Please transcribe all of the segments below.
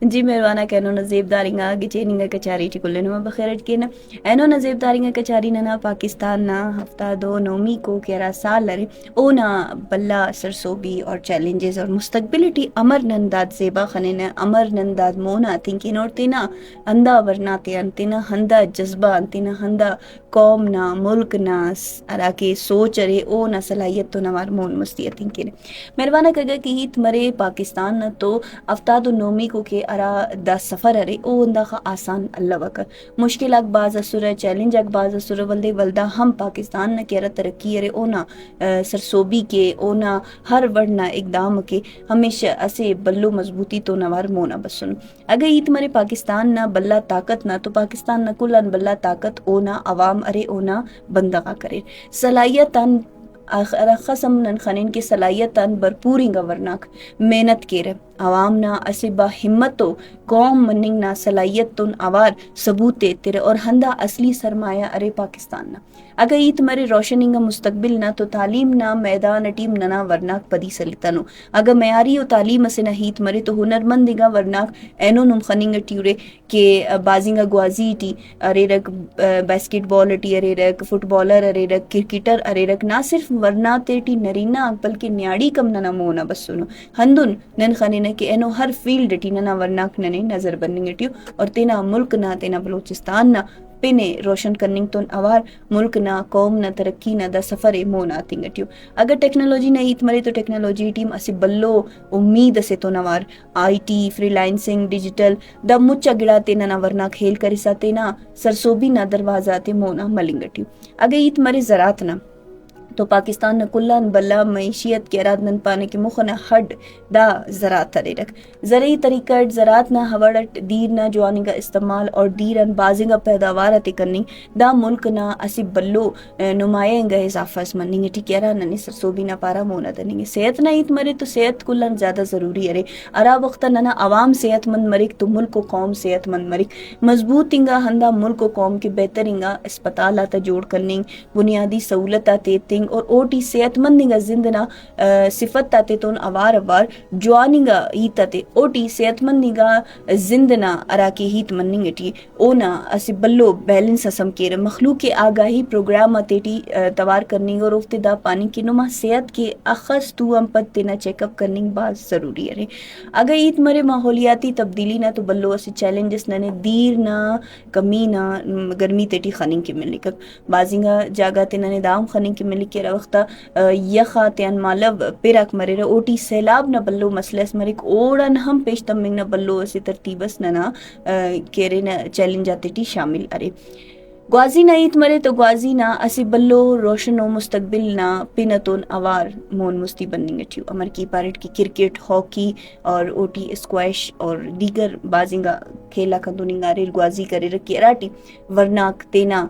جی مہربانہ کہنو نزیب دارنگا گچیننگا کچاری ٹکلنما بخیرٹ کینا اینو نزیب دارنگا کچاری ننا پاکستان نا ہفتہ دو نومی کو کیرا سال لرے اونا بلا سرسوبی اور چیلنجز اور مستقبلٹی امر ننداد زیبا خنین امر ننداد مونا تنکین اور تینا ہندا ورنا تینا ہندا جذبہ تینا ہندا قوم نا ملک نا اراکے سوچ ارے او نا صلاحیت تو نوار مون مستیت تنکین مہربانہ کگا کہ ہیت مرے پاکستان نا تو افتاد نومی کو کے ارا دا سفر ارے او ہندا خا آسان اللہ وکر مشکل اک باز اسر چیلنج اک باز اسر ولدے ولدا ہم پاکستان نا کیرا ترقی ارے اونا سرسوبی کے اونا ہر وڑنا اقدام کے ہمیشہ اسے بلو مضبوطی تو نوار مونا بسن اگر ایت مرے پاکستان نا بلا طاقت نا تو پاکستان نا کلان بلا طاقت اونا عوام ارے اونا بندغا کرے صلاحیتاً خسم نن خنین کے صلاحیتاً برپورنگا ورناک محنت کیرے عوام نا اسے با ہمتو قوم مننگ نا صلاحیت تن آوار ثبوتے تیرے اور ہندا اصلی سرمایہ ارے پاکستان نا اگر ایت مرے روشننگا مستقبل نا تو تعلیم نا میدان ٹیم ننا ورناک پدی سلیتنو اگر معیاری و تعلیم اسے نا ہیت مرے تو ہنرمندگا ورناک اینو نم خننگا ٹیورے کہ بازنگا گوازی ٹی ارے رک بیسکٹ بال ٹی ارے رک فٹ بالر ارے رک کرکٹر ارے رک نہ صرف ورنا تے ٹی نرینا بلکہ نیاڑی کم ننا مونا بسنو ہندن نن خنین کہ اینو ہر فیلڈ ٹی ننا ورناک ننے نظر بننگ ٹیو اور تینا ملک نا تینا بلوچستان نا پینے روشن کرننگ تون اوار ملک نا قوم نا ترقی نا دا سفر مونا تنگ ٹیو اگر ٹیکنالوجی نا ہیت مرے تو ٹیکنالوجی ٹیم اسے بلو امید اسے تو نوار I T free licensing digital دا مچا گڑا تینا نا ورنا کھیل کرسا تینا سرسوبی نا دروازہ تے مونا ملنگ ٹیو اگر ہیت مرے زراعت نا تو پاکستان نا کلان بلا معیشیت کے ارادنن پانے کے مخنا ہڈ دا زراعت ترے رکھ زرعی طریقہ زراعت نا ہوڑٹ دیر نا جوانی کا استعمال اور دیرن بازنگا پیداوار تے کرنی دا ملک نا اسی بلو نمائیں گا اضافہ اس مننگ ٹی کیرا ننی سرسوبی نا پارا مونا دننگ صحت نا ایت مرے تو صحت کلان زیادہ ضروری ارے ارا وقتا ننا عوام صحت مند مرک تو ملک و قوم صحت مند مرک مضبوط انگا ہندا ملک و قوم کے بہتر انگا اسپتالاتا جوڑ کرننگ بنیادی سہولتا تیتنگ اور اوٹی صحت مندنگا زندنا صفت تاتے تون اوار اوار جواننگا ہیتا تے اوٹی صحت مندنگا زندنا اراکی ہیت مننگ ٹی اونا اسی بلو بیلنس اسم کیر مخلوق کے آگاہی پروگرام تیٹی توار کرننگ اور افتے دا پانی کی نما صحت کے اخص تو ہم پت تینا چیک اپ کرننگ باز ضروری ہے اگر ہیت مرے ماحولیاتی تبدیلی نا تو بلو اسی چیلنجز ننے دیر نا کمی نا گرمی تیٹی خننگ کی ملک بازنگا جاگا تے ننے دام خننگ کی ملک کیرا وقتا یخا تیان مالو پیراک مرے رہا اوٹی سیلاب نا بلو مسئلہ مرک اوڑان ہم پیش تمنگ نا بلو اسی ترتیبس ننا کیرے نا چیلنجاتی ٹی شامل ارے گوازی نا ایت مرے تو گوازی نا اسی بلو روشن و مستقبل نا پینتون اوار مون مستی بننگ ٹیو امر کی پارٹ کی کرکٹ ہاکی اور اوٹی اسکوائش اور دیگر بازنگا کھیلا کندوننگا ریل گوازی کرے رکی اراٹی ورناک تینا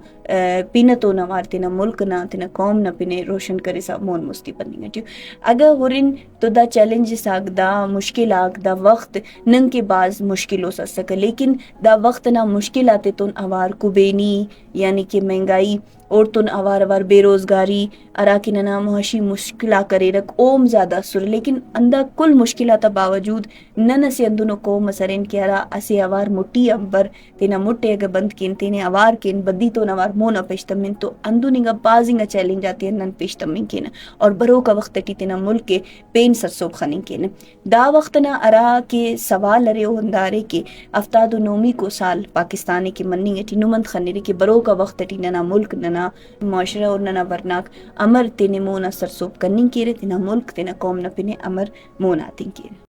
پینتو نوار تینا ملک نا تینا قوم نا پینے روشن کرے سا مون مستی بننگ ٹیو اگر ہورن تو دا چیلنج ساک دا مشکل آگ دا وقت ننگ کے باز مشکل ہو سکا لیکن دا وقت نا مشکل آتے تون اوار کبینی یعنی کہ مہنگائی اور تن اوار اوار بے روزگاری اراکننا معاشی مشکلہ کرے رک اوم زیادہ سر لیکن اندہ کل مشکلات باوجود نن سے اندونو قوم مسرین کیارا اسے اوار مٹی امبر تینا مٹے اگر بند کین تینے اوار کین بدی تو نوار مونا پیشتمین تو اندونگا بازنگا چیلنج آتی ہے نن پیشتمین کین اور برو کا وقت ٹی تینا ملک کے پین سرسوب خنین کین دا وقت نا ارا کے سوال ارے ہندارے کے افتاد نومی کو سال پاکستانی کے مننگ ٹی نمند خنیرے کے برو کا وقت ٹی ننا ملک ننا معاشرہ اور ننا ورناک امر تینے مونا سرسوب کننگ کیرے تینا ملک تینا قوم نا پینے امر مونا تین کیرے